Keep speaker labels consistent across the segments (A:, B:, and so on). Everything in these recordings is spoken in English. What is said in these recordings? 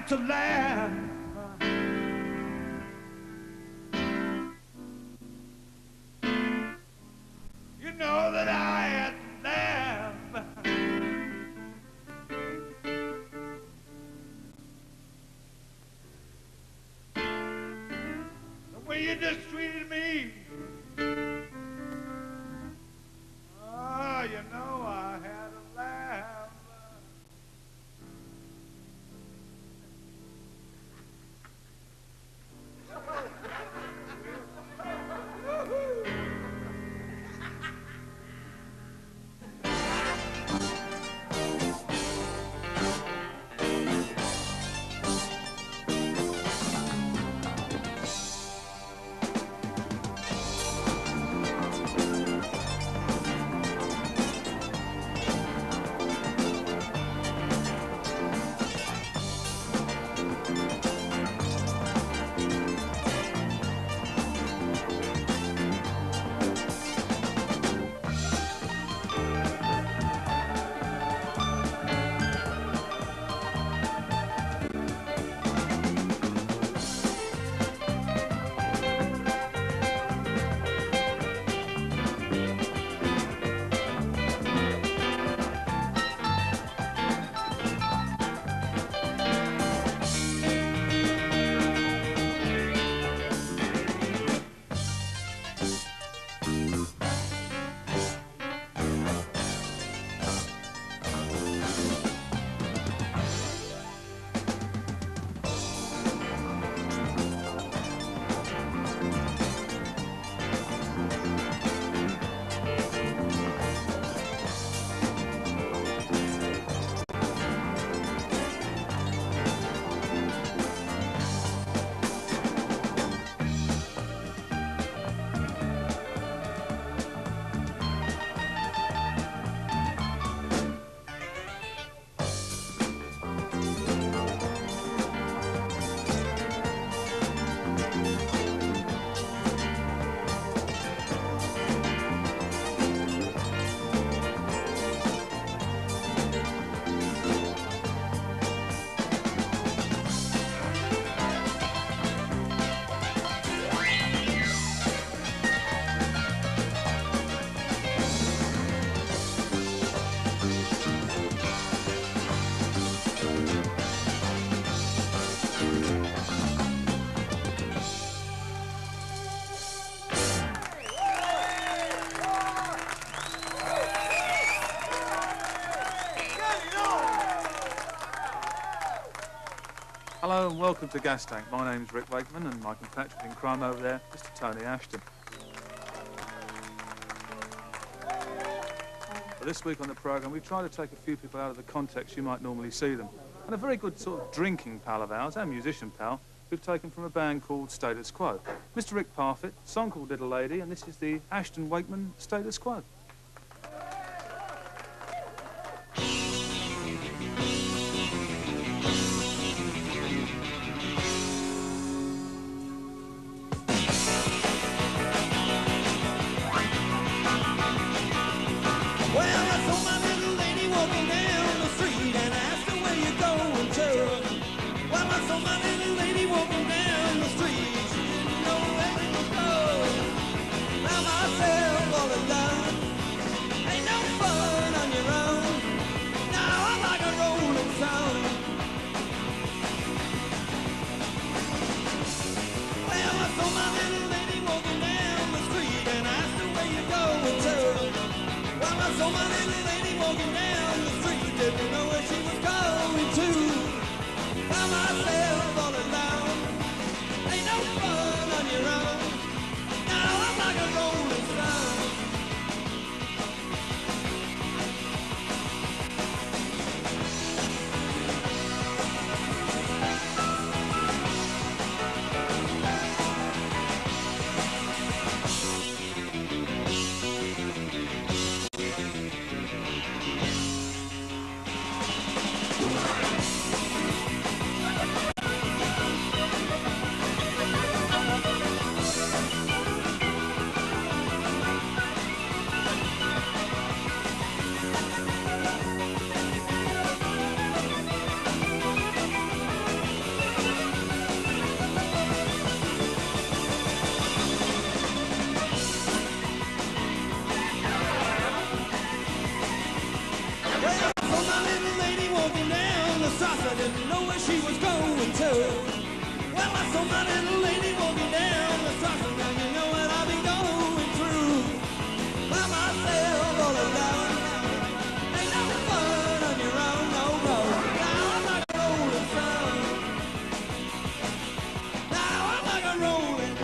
A: had to laugh. You know that I had to laugh. The way you just treated me. Oh, you know I had to laugh.
B: Hello and welcome to Gastank. My name's Rick Wakeman and my compatriot in crime over there, Mr. Tony Ashton. But this week on the programme, we try to take a few people out of the context you might normally see them. And a very good sort of drinking pal of ours, our musician pal, we've taken from a band called Status Quo. Mr. Rick Parfitt, song called Little Lady, and this is the Ashton Wakeman Status Quo.
C: walking down the street, I didn't know where she was going to. Well, I saw my little lady walking down the street, and now you know what I've been going through. By myself all alone, ain't no fun on your own, no road. Now I'm like a rolling stone. Now I'm like a rolling.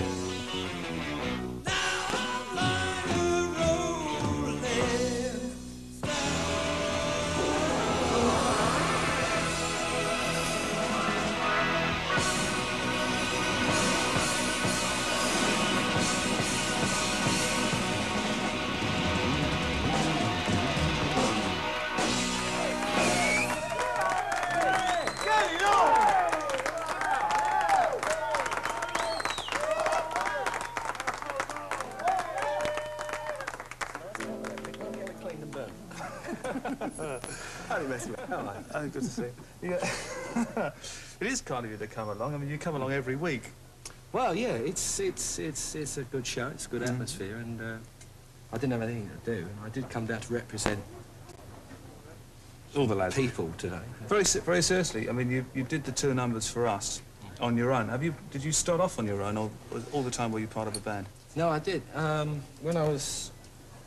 C: Now I'm like a rolling stone.
B: Only messing with you. Oh, good to see you. It is kind of you to come along. I mean, you come along every week.
D: Well, yeah, it's a good show. It's a good atmosphere, and I didn't have anything to do, and I did come down to represent
B: All the lads.
D: people today.
B: Very seriously, I mean, you did the 2 numbers for us on your own. Did you start off on your own, or all the time were you part of a band?
D: No, I did. When I was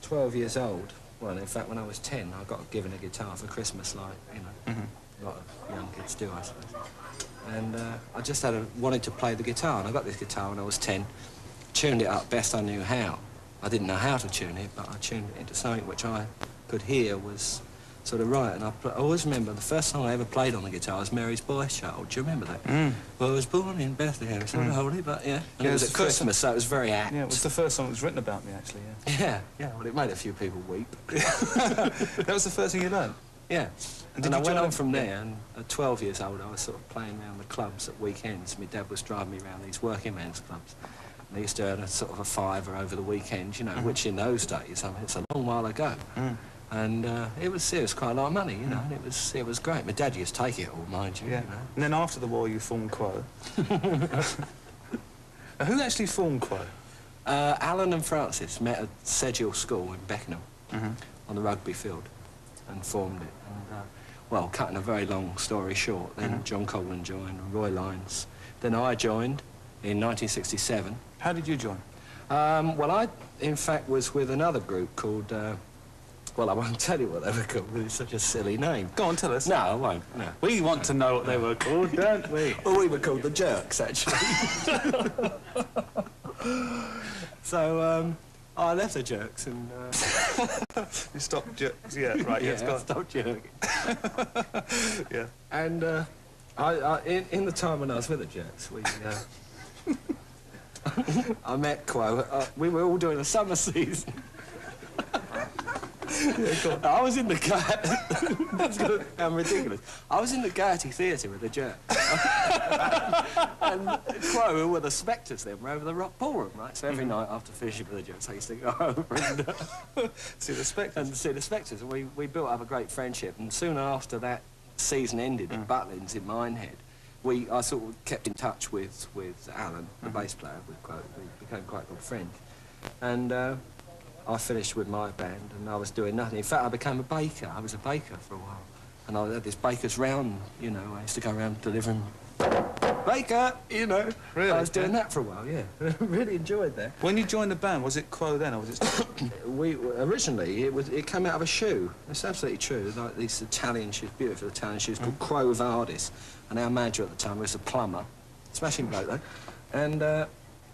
D: 12 years old, well, in fact, when I was 10, I got given a guitar for Christmas, like, you know, a lot of young kids do, I suppose. And I just wanted to play the guitar, and I got this guitar when I was 10, tuned it up best I knew how. I didn't know how to tune it, but I tuned it into something which I could hear was sort of right. And I always remember the first song I ever played on the guitar was Mary's Boy Child. Do you remember that? Well, I was born in Bethlehem, it's not holy, but yeah. And it was at Christmas, so it was very apt.
B: Yeah, it was the first song that was written about me, actually, yeah.
D: Yeah, well, it made a few people weep.
B: That was the first thing you learned?
D: Yeah.
B: And
D: I went on from there, and at 12 years old, I was sort of playing around the clubs at weekends. My dad was driving me around these working men's clubs. And they used to earn a sort of a £5 over the weekend, you know, which in those days, I mean, it's a long while ago. And it was quite a lot of money, you know, and it was great. My dad used to take it all, mind you.
B: Yeah.
D: You know.
B: And then after the war, you formed Quo. Who actually formed Quo?
D: Alan and Francis met at Sedghill School in Beckenham on the rugby field and formed it. And, well, cutting a very long story short, then John Colwyn joined, and Roy Lyons. Then I joined in 1967.
B: How did you join?
D: Well, I, in fact, was with another group called... well, I won't tell you what they were called, it's such a silly name.
B: Go on, tell us.
D: No, I won't, no.
B: We want to know what they were called, don't we?
D: Well, we were called the Jerks, actually. So, I left the Jerks and...
B: You stopped jerks, yeah, right,
D: yeah,
B: it's gone.
D: stopped jerking.
B: Yeah.
D: And in the time when I was with the Jerks, we... I met Quo. We were all doing a summer season. Yeah, I was in the That's going to sound ridiculous. I was in the Gaiety Theatre with the Jerks. And Quo, who were the Spectres then, were over the Rock Ballroom, right? So every night after finishing with the Jerks, I used to go over and
B: see the Spectres.
D: And see the Spectres. And we built up a great friendship. And soon after that season ended at Butlins in Minehead, I sort of kept in touch with Alan, the bass player, we became quite good friends. And I finished with my band and I was doing nothing. In fact, I became a baker. I was a baker for a while. And I had this baker's round, you know, I used to go around delivering baker, you know.
B: Really?
D: I was doing that for a while, yeah. Really enjoyed that.
B: When you joined the band, was it Quo then, or was it...
D: Originally, it came out of a shoe. It's absolutely true. Like these Italian shoes, beautiful Italian shoes called Quo Vadis. And our manager at the time was a plumber. Smashing bloke, though. And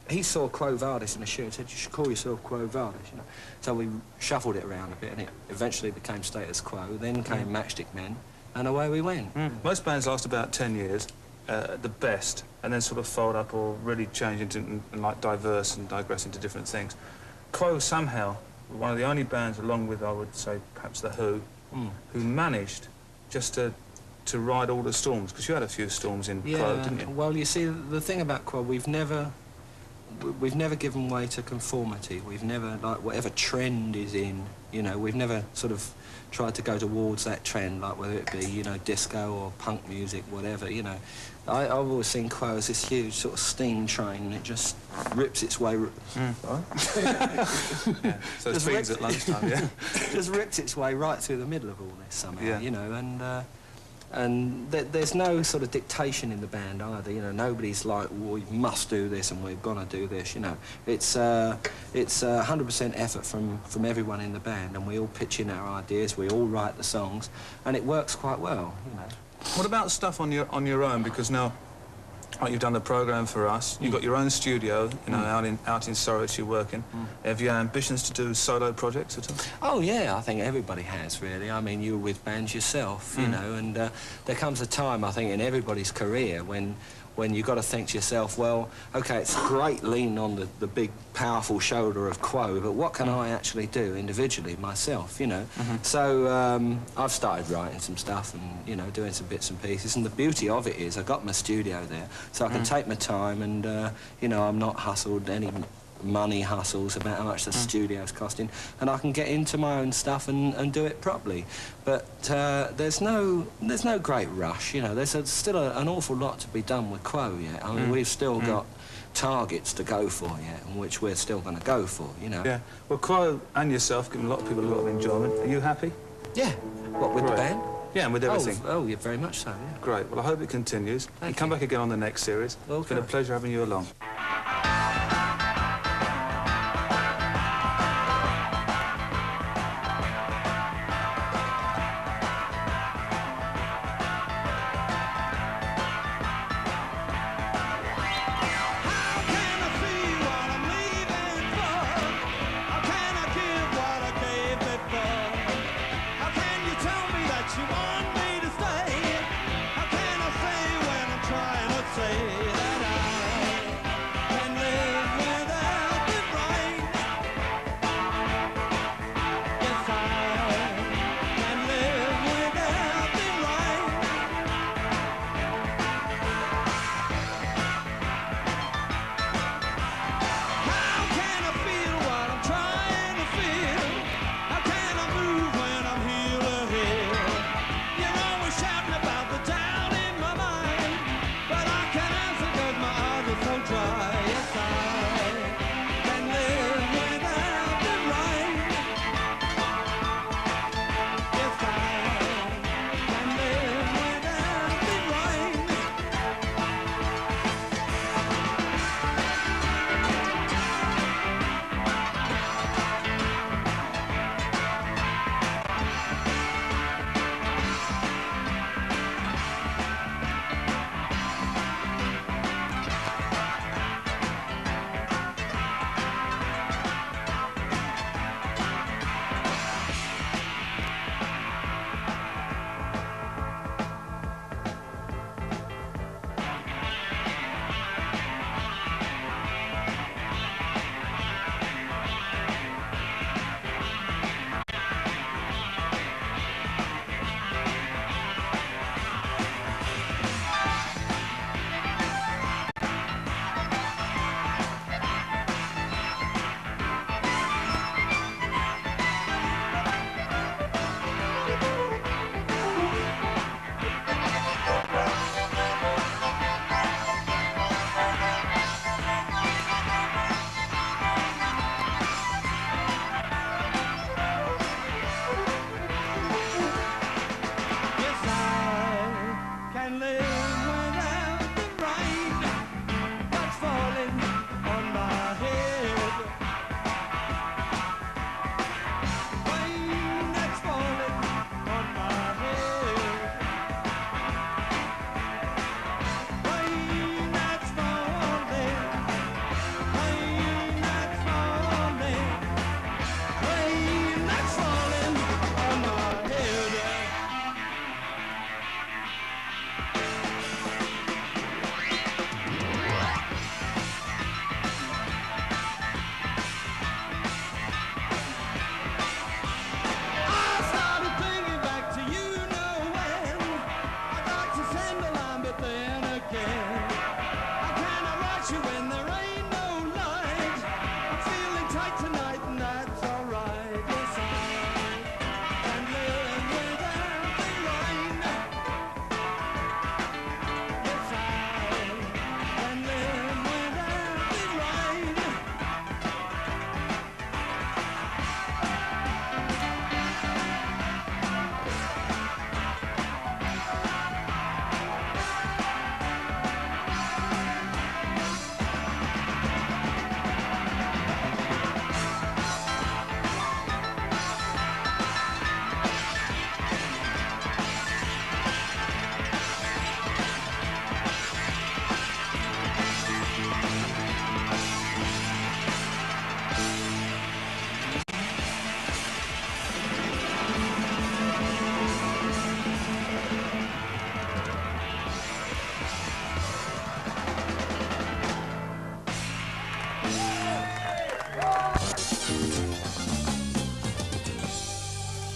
D: he saw Quo Vadis in a shoe and said, you should call yourself Quo Vadis, you know. So we shuffled it around a bit and it eventually became Status Quo. Then came Matchstick Men, and away we went.
B: Most bands last about 10 years, at the best, and then sort of fold up or really change into, and like, diverse and digress into different things. Quo somehow, one of the only bands, along with, I would say, perhaps The Who, who managed just to ride all the storms, because you had a few storms in Quo, didn't you?
D: Well, you see, the thing about Quo, we've never given way to conformity. We've never, like, whatever trend is in, you know, we've never sort of tried to go towards that trend, like whether it be, you know, disco or punk music, whatever, you know. I've always seen Quo as this huge sort of steam train, and it just rips its way...
B: Yeah, so it's at lunchtime, yeah?
D: Just rips its way right through the middle of all this somehow, you know, and And there's no sort of dictation in the band either, you know. Nobody's like, well, we must do this and we're gonna do this, you know. It's 100% effort from everyone in the band, and we all pitch in our ideas, we all write the songs, and it works quite well, you know.
B: What about stuff on your own? Because now, like, you've done the programme for us, you've got your own studio, you know, out in Surrey you're working. Have you ambitions to do solo projects at all?
D: Oh, yeah, I think everybody has, really. I mean, you were with bands yourself, you know, and there comes a time, I think, in everybody's career when you've got to think to yourself, well, OK, it's great leaning on the big, powerful shoulder of Quo, but what can I actually do individually, myself, you know? So I've started writing some stuff and, you know, doing some bits and pieces, and the beauty of it is I've got my studio there, so I can take my time and, you know, I'm not hustled any money hustles about how much the studio's costing, and I can get into my own stuff and do it properly. But there's no great rush, you know. There's still an awful lot to be done with Quo yet. I mean, we've still got targets to go for yet, and which we're still going to go for, you know.
B: Yeah. Well, Quo and yourself giving a lot of people a lot of enjoyment. Are you happy?
D: Yeah. What, with the band?
B: Yeah, and with everything.
D: Oh, yeah, very much so, yeah.
B: Great. Well, I hope it continues.
D: Thank you.
B: Come back again on the next series.
D: Okay.
B: It's been a pleasure having you along.
C: Say that I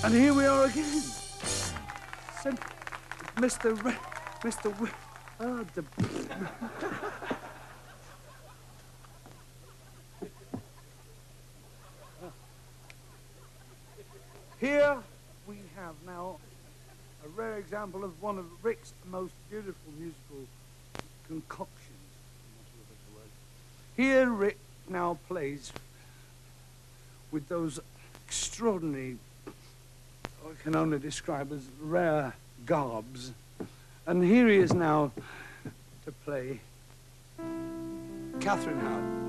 A: And here we are again. Here we have now a rare example of one of Rick's most beautiful musical concoctions. Here Rick now plays with those extraordinary, I can only describe as rare garbs. And here he is now to play Catherine Howard.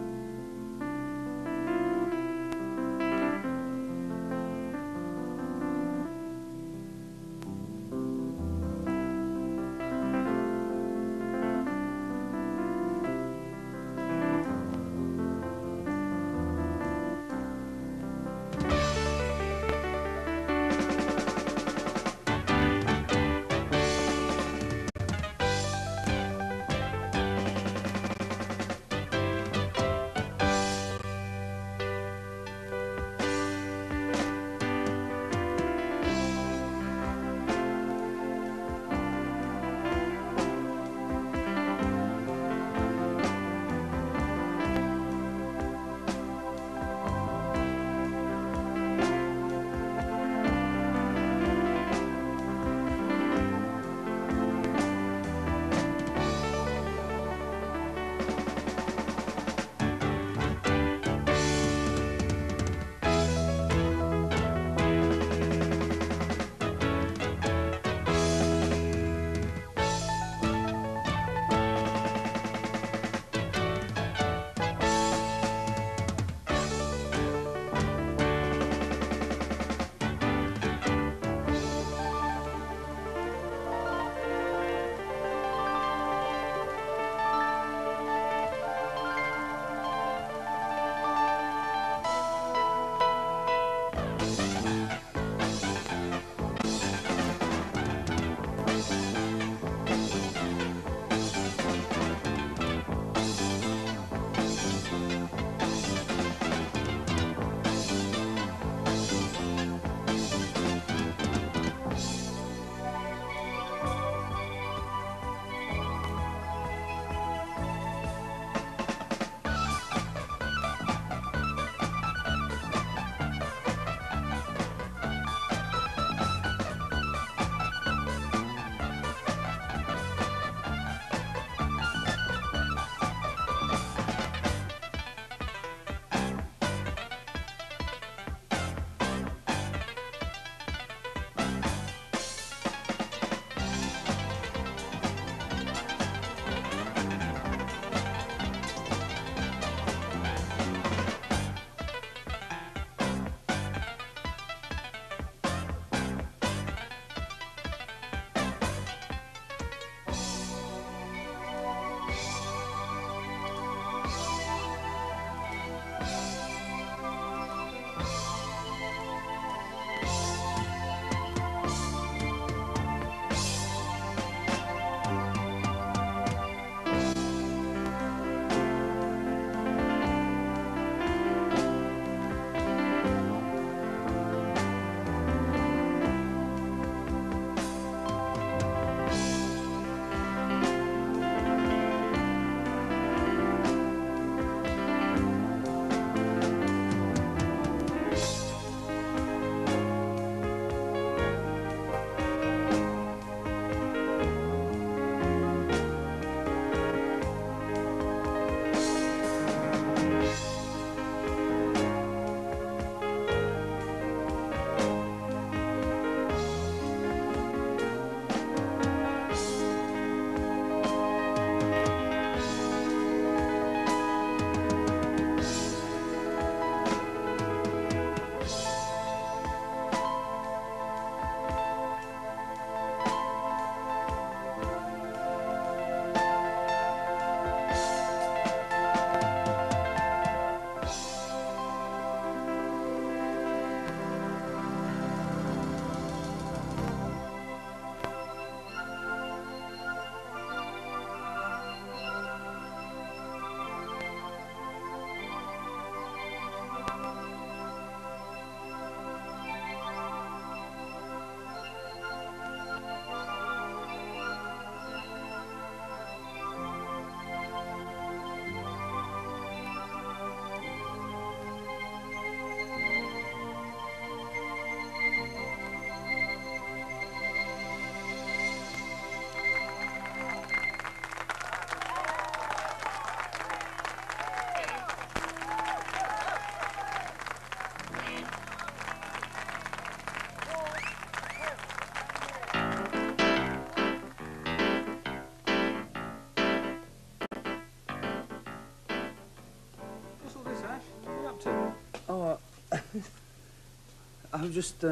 A: I'm just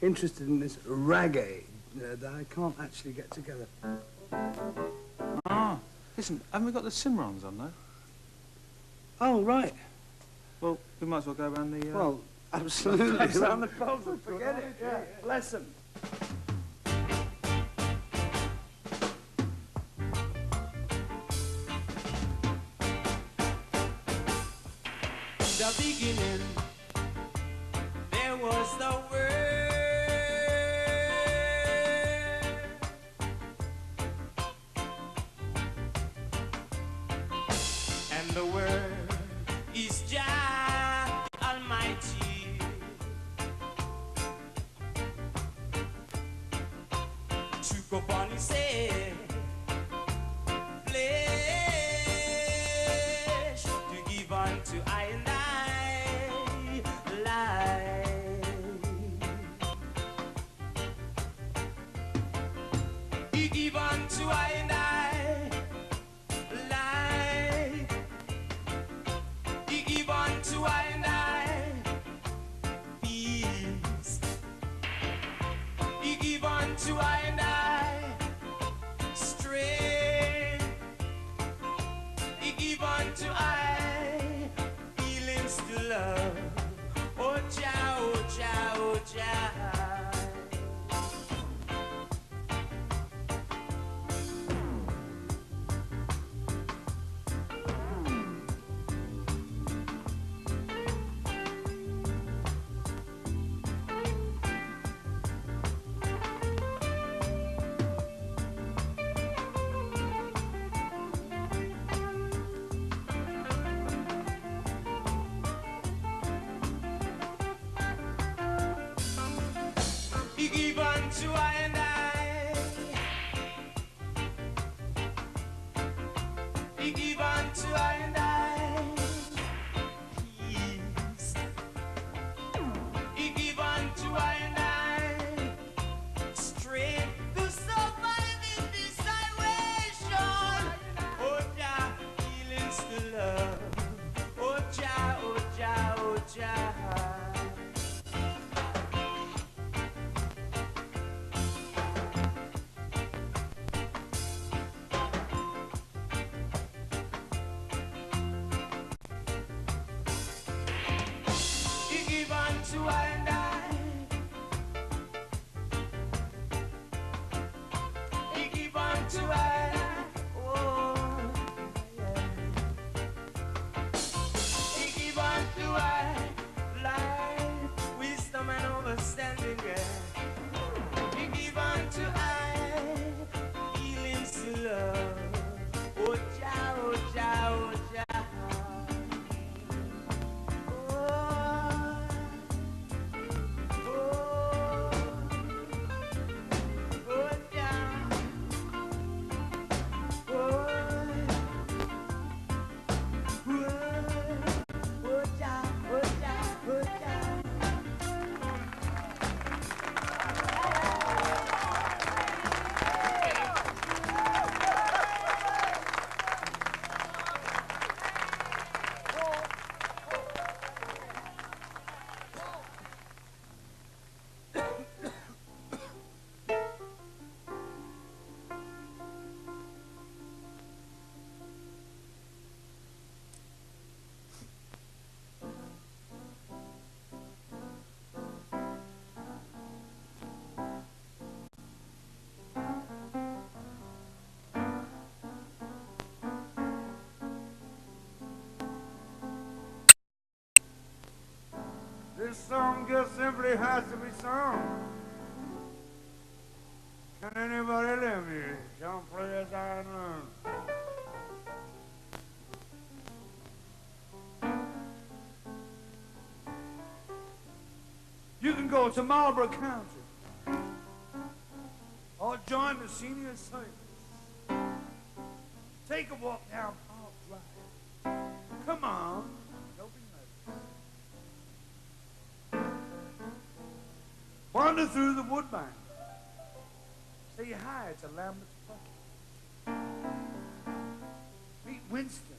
A: interested in this reggae that I can't actually get together.
B: Ah, listen, haven't we got the Simrons on, though?
A: Oh, right.
B: Well, we might as well go around the...
A: Well, absolutely. Around the closet, forget it. Yeah, bless them.
C: In the beginning, there was the Word, and the Word is Jah Almighty. Took upon his head flesh to give unto I and I life. He give unto I and I life. He give unto I and I peace. He give unto I and I strength. He give unto I feelings to love. Oh Jah, oh Jah, oh Jah. He give unto I and I. He give unto I and I peace. He give unto I and I strength to survive in this situation. Oh Jah, feelings to love. Oh Jah, oh Jah, oh Jah. He give unto I and I. He give unto I. Oh, yeah. He give unto I life, wisdom and understanding. Yeah. He give unto I feelings to love. Oh Jah, oh Jah, oh Jah.
A: This song just simply has to be sung. Can anybody lend me? Don't play as I learn. You can go to Marlborough County or join the senior circus. Take a walk down Park Drive. Come on, don't be nervous. Wander through the woodbine. Say hi to Lambert's Bucket. Meet Winston.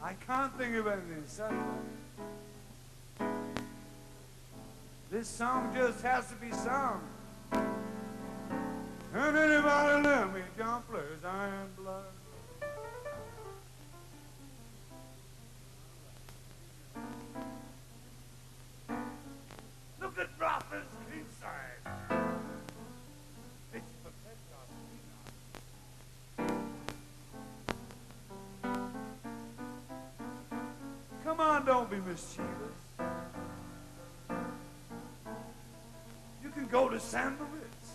A: I can't think of anything, son. This song just has to be sung. And anybody let me, John plays iron blood. Look at Rothman's king size. It's perfect. Come on, don't be mischievous. You can go to San Moritz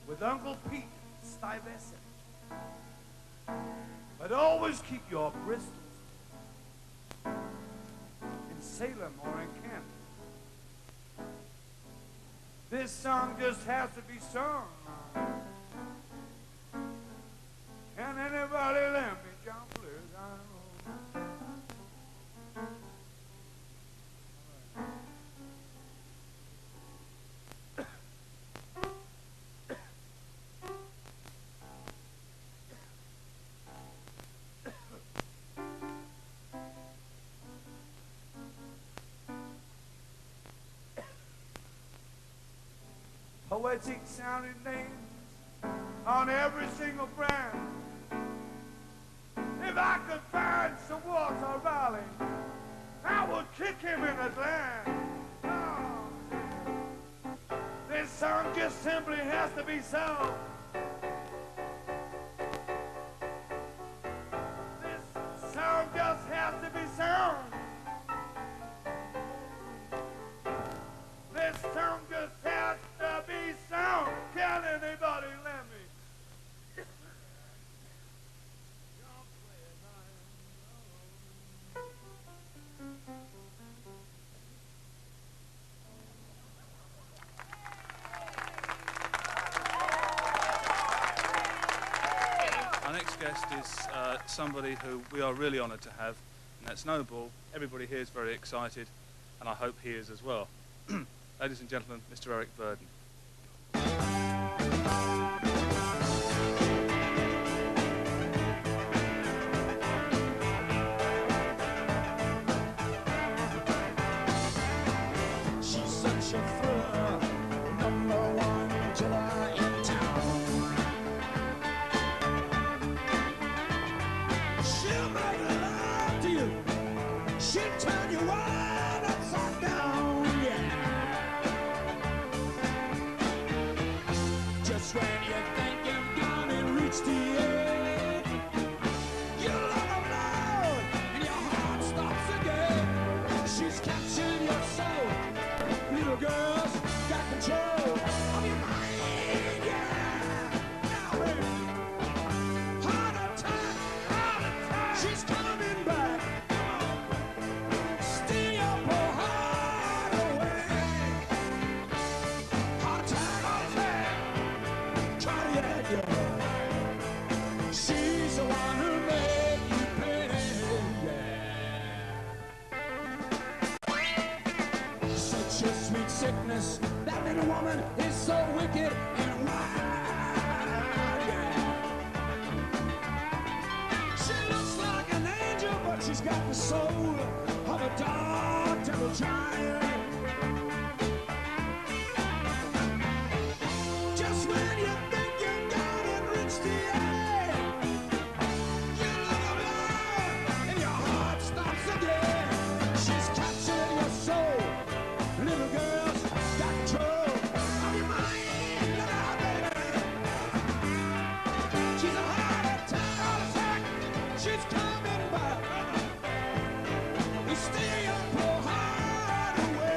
A: with Uncle Pete and Stuyvesant. But always keep your Bristols in Salem or in Kent. This song just has to be sung. Can anybody lend me John Blues? I don't know. Poetic sounding names on every single brand. If I could find some Walter Raleigh, I would kick him in the gland. Oh, this song just simply has to be sung. This song just has to be sung. This song just has to be sung. Can anybody lend me?
B: Our next guest is somebody who we are really honoured to have, and that's Noble. Everybody here is very excited, and I hope he is as well. Ladies and gentlemen, Mr. Eric Burdon.
C: She's such a thriller, #1 killer in town. She'll make love to you. She'll turn you right upside down, yeah. Just when you think you've gone and reached the end, you love her loud and your heart stops again. She's captured your soul. Little girls got control of your mind, yeah. Now, baby, heart attack, she's coming back. Steal your poor heart away. Heart attack, cardiac, yeah. She's the one who made you pay, yeah. Such a sweet sickness, that little woman is so wicked and wild, yeah. She looks like an angel, but she's got the soul of a dark devil giant. Just when you think you've gone and reached the end, you look around and your heart stops again. She's captured your soul. Little girls got control of your mind. Look out, baby. She's a heart attack. She's coming back. You steal your poor heart away.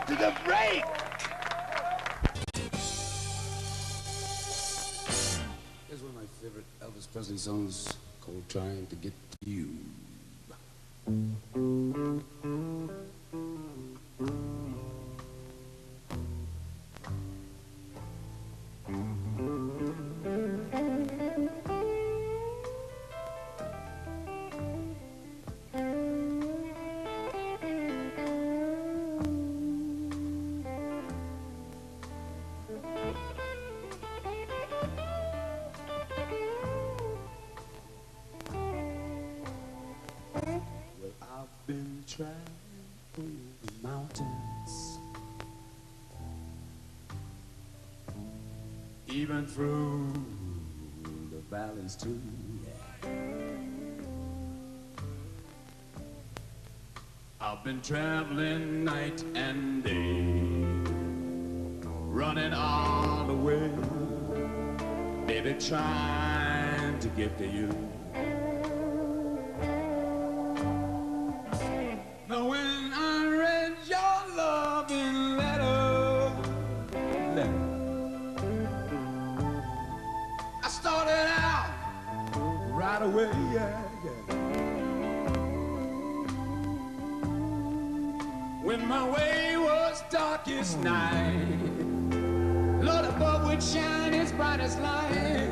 A: to the break.
E: Here's one of my favorite Elvis Presley songs called Trying to Get to You.
F: Even through the valleys too, yeah. I've been traveling night and day, running all the way, baby, trying to get to you. Now when I read your loving letter, I started out right away, yeah, yeah. When my way was darkest night, Lord above would shine as bright as light.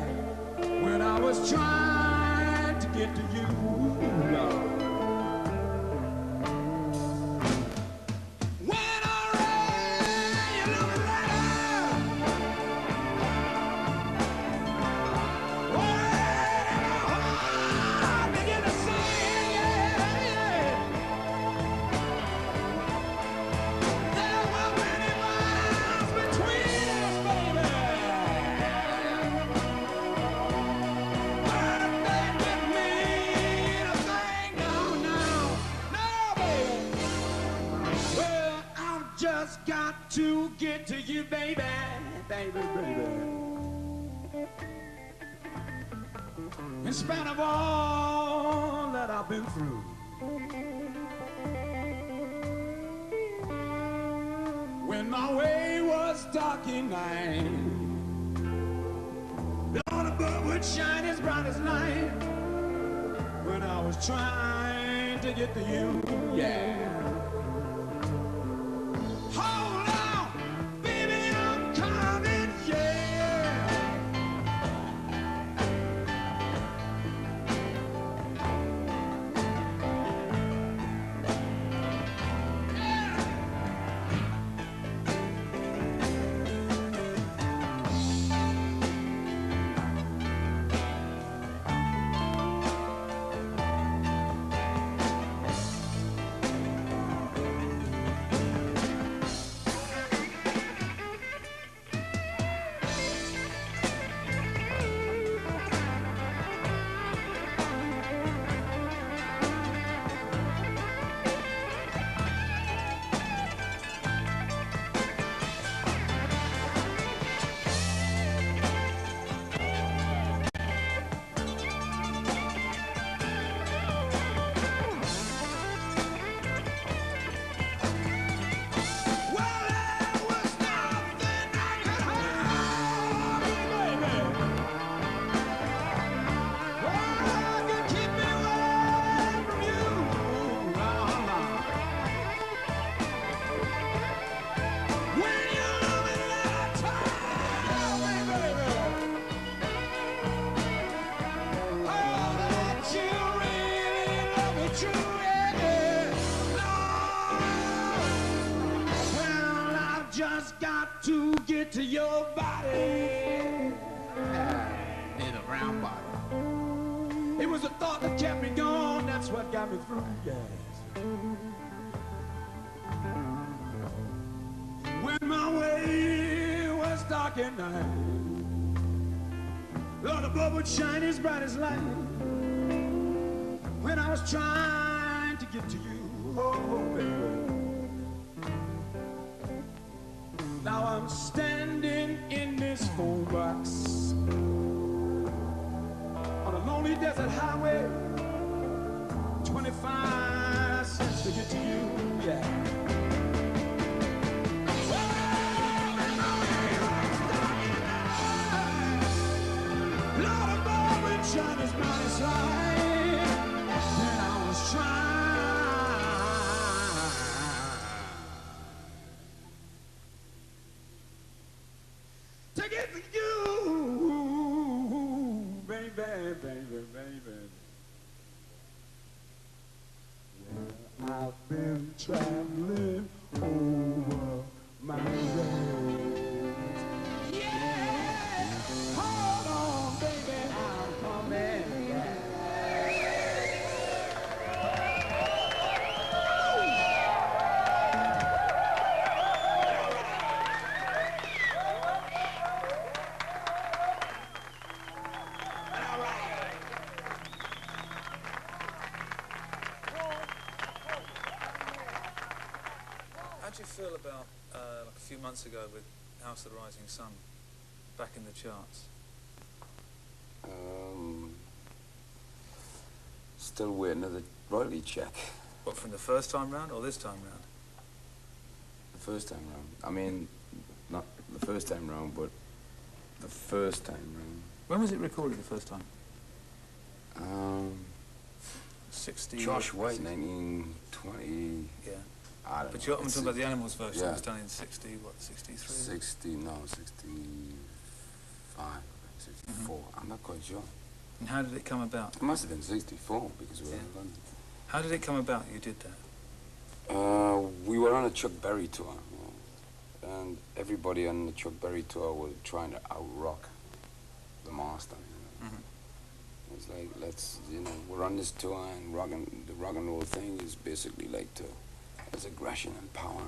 F: When I was trying to get to you, Lord. Got to get to you, baby, baby, baby. In spite of all that I've been through, when my way was dark at night, Lord above would shine as bright as light. When I was trying to get to you, yeah. Hold on, baby, I'm coming, yeah. To get to your body, in a round body. It was a thought that kept me going, that's what got me through, yes. When my way was dark at night, Lord above would shine as bright as light. When I was trying to get to you, oh baby. Now I'm standing in this phone box on a lonely desert highway, 25 cents to get to you, yeah. trying, then I was trying to get to you, baby, baby, baby. Well, I've been traveling over my road. Yeah, hold on, baby, I'm coming back.
B: How do you feel about like a few months ago with House of the Rising Sun back in the charts?
E: Still waiting for the royalty check.
B: What, from the first time round or this time round?
E: The first time round. I mean, not the first time round, but the first time round.
B: When was it recorded the first time?
E: 60. Josh White, 1920.
B: Yeah.
E: I don't
B: But
E: know.
B: I'm talking about the Animals version.
E: Yeah.
B: It was done in 60, what, 63?
E: 65, 64. I'm not quite sure.
B: And how did it come about?
E: It must have been 64 because we were in London.
B: How did it come about you did that?
E: We were on a Chuck Berry tour, and everybody on the Chuck Berry tour was trying to out-rock the master. It's like, let's, we're on this tour, and the rock and roll thing is basically like it's aggression and power.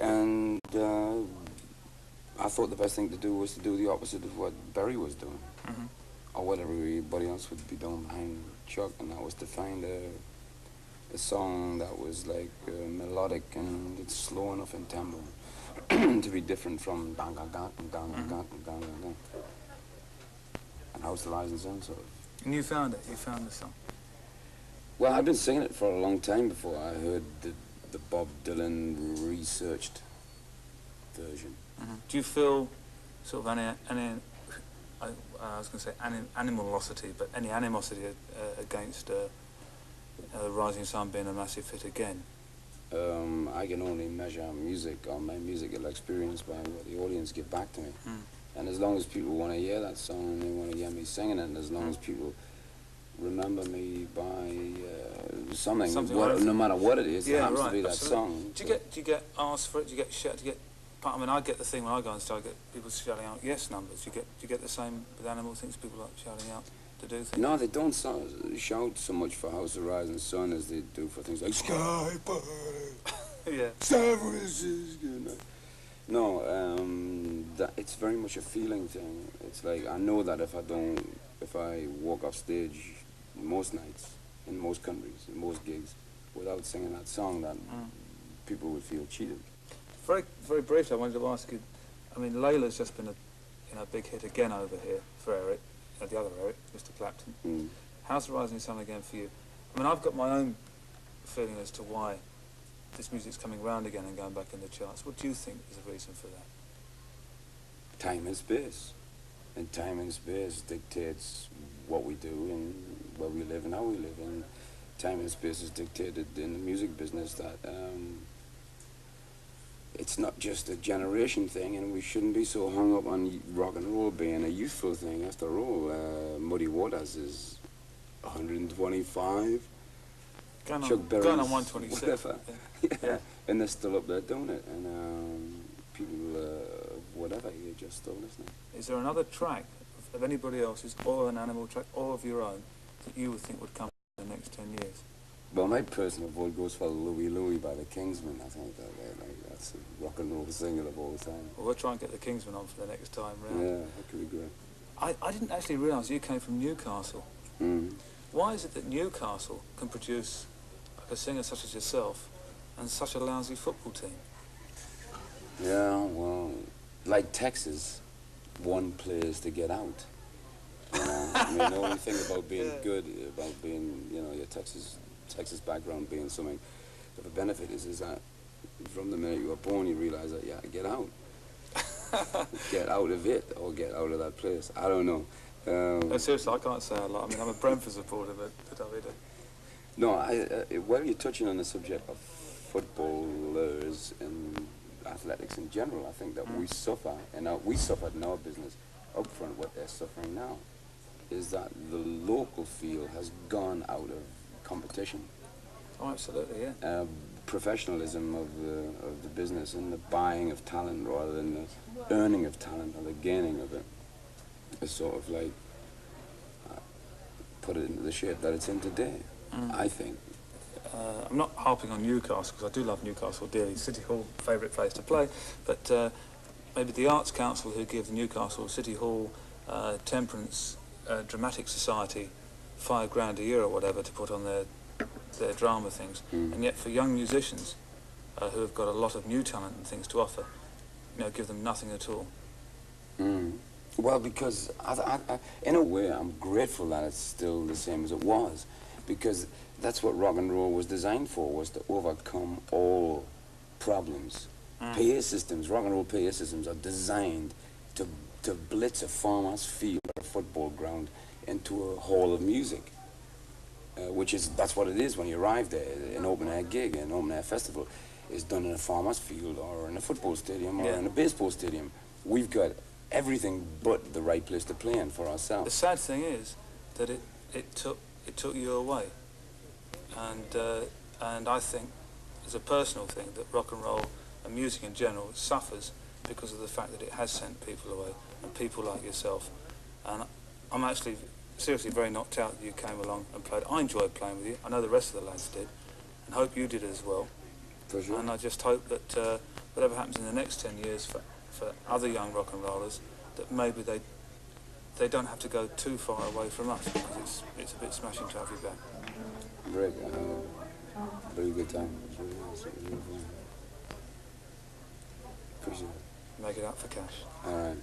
E: And I thought the best thing to do was to do the opposite of what Berry was doing, or what everybody else would be doing behind Chuck, and that was to find a song that was like melodic and it's slow enough in tempo to be different from gang gang gang gang gang gang gang. And House of the Rising Sun, sort of.
B: And you found it? You found the song?
E: Well, I've been singing it for a long time before I heard the Bob Dylan researched version.
B: Do you feel sort of I was going to say animosity, but any animosity against Rising Sun being a massive hit again?
E: I can only measure music or my musical experience by what the audience give back to me. And as long as people want to hear that song and they want to hear me singing it, and as long as people remember me by something no matter what it is, it happens to be that song.
B: Do you get asked for it? Do you get shouted? I mean, I get the thing when I go on stage, I get people shouting out yes numbers. Do you get the same with Animal things? People like shouting out to do things?
E: No, they don't shout so much for House of Rising Sun as they do for things like Sky Party,
B: yeah,
E: San Francisco. No, it's very much a feeling thing. It's like I know that if I walk off stage most nights, in most countries, in most gigs, without singing that song, that people would feel cheated.
B: Very, very briefly, I wanted to ask you. I mean, Layla's just been a big hit again over here for Eric, the other Eric, Mr. Clapton. House of Rising Sun again for you. I mean, I've got my own feeling as to why this music's coming round again and going back in the charts. What do you think is the reason for that?
E: Time and space. And time and space dictates what we do and where we live and how we live. And time and space is dictated in the music business that it's not just a generation thing, and we shouldn't be so hung up on rock and roll being a youthful thing. After all, Muddy Waters is 125. Chuck Berry's
B: going on 126.
E: Whatever. Yeah. And they're still up there doing it. And people, whatever, you're just still listening.
B: Is there another track of anybody else's, or an Animal track, or of your own, that you would think would come in the next 10 years?
E: Well, my personal vote goes for Louie Louie by the Kingsmen. I think that's a rock and roll single of all time.
B: Well, we'll try and get the Kingsmen on for the next time round.
E: Yeah, that could be great.
B: I didn't actually realise you came from Newcastle. Why is it that Newcastle can produce a singer such as yourself and such a lousy football team?
E: Yeah, well, like Texas, one plays to get out. I mean, the only thing about being good, about being, your Texas background being something of a benefit is that from the minute you were born, you realize that, get out. Get out of it, or get out of that place. I don't know.
B: No, seriously, I can't say a lot. I mean, I'm a Brentford supporter, but I don't.
E: No, while you're touching on the subject of footballers and athletics in general, I think that we suffer, and we suffered in our business up front. What they're suffering now is that the local field has gone out of competition.
B: Oh, absolutely, yeah.
E: Professionalism of the business and the buying of talent rather than the earning of talent or the gaining of it is sort of like put it into the shape that it's in today, I think.
B: I'm not harping on Newcastle because I do love Newcastle dearly. City Hall, favourite place to play, but maybe the Arts Council who give the Newcastle City Hall Temperance Dramatic Society £5,000 a year or whatever to put on their drama things, and yet for young musicians who have got a lot of new talent and things to offer, give them nothing at all.
E: Well, because in a way I'm grateful that it's still the same as it was, because that's what rock and roll was designed for, was to overcome all problems. PA systems, rock and roll PA systems are designed to blitz a farmer's field or a football ground into a hall of music. That's what it is when you arrive there. An open-air gig, an open-air festival is done in a farmer's field or in a football stadium or in a baseball stadium. We've got everything but the right place to play in for ourselves.
B: The sad thing is that it took you away, and I think, as a personal thing, that rock and roll and music in general suffers because of the fact that it has sent people away, and people like yourself. And I'm actually seriously very knocked out that you came along and played. I enjoyed playing with you. I know the rest of the lads did, and hope you did as well.
E: For sure.
B: And I just hope that whatever happens in the next 10 years for other young rock and rollers, that maybe they don't have to go too far away from us, because it's a bit smashing to have you back.
E: Rick, very good time. It was really nice. It was really fun. Appreciate it.
B: Make it up for cash.
E: All right.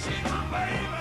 C: She's my baby.